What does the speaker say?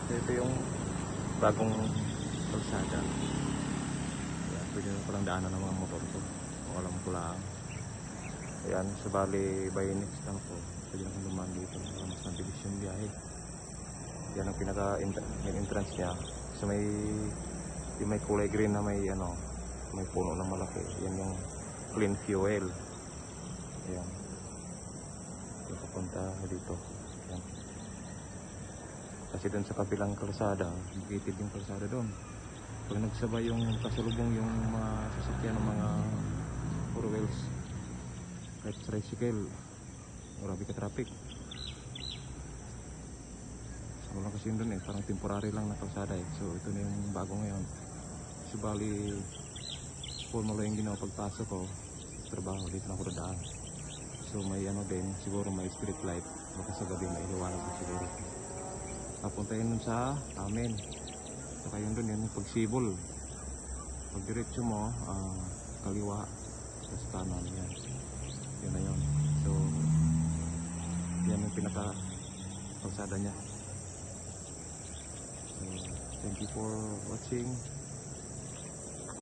Ito yung bagong kalsada. Ayan, pwede na palang daanan ng mga motor ko. Kung alam ko lang. Ayan, sabali by next time po. Pwede na kong dumaan dito. Mas mabilis yung biyahe. Yan ang pinaka-entrance niya. So may kulay green na may may puno na malaki. Yan yung clean fuel. Ayan. Yung papunta dito. Ayan. Kasi dun sa kabilang kalsada, gitid yung kalsada dun. Pag nagsabay yung kasalubong yung mga sasakyan ng mga 4 wheels, kahit tricycle, grabe ka traffic. So wala kasi yun dun parang temporary lang na kalsada So ito na yung bago ngayon. So bali, formula yung ginawa pagpasok ko sa trabaho, dito na ako dadaan. So may din, siguro may street light. Baka sa gabi may iliwanag ko siguro. Papuntayin nun sa amin. Saka yun dun, yun yung pagsibol. Pag diretso mo, kaliwa, tapos kanan, yan. Yun na yun. So, yan yung pinaka-kalsada niya. So, thank you for watching.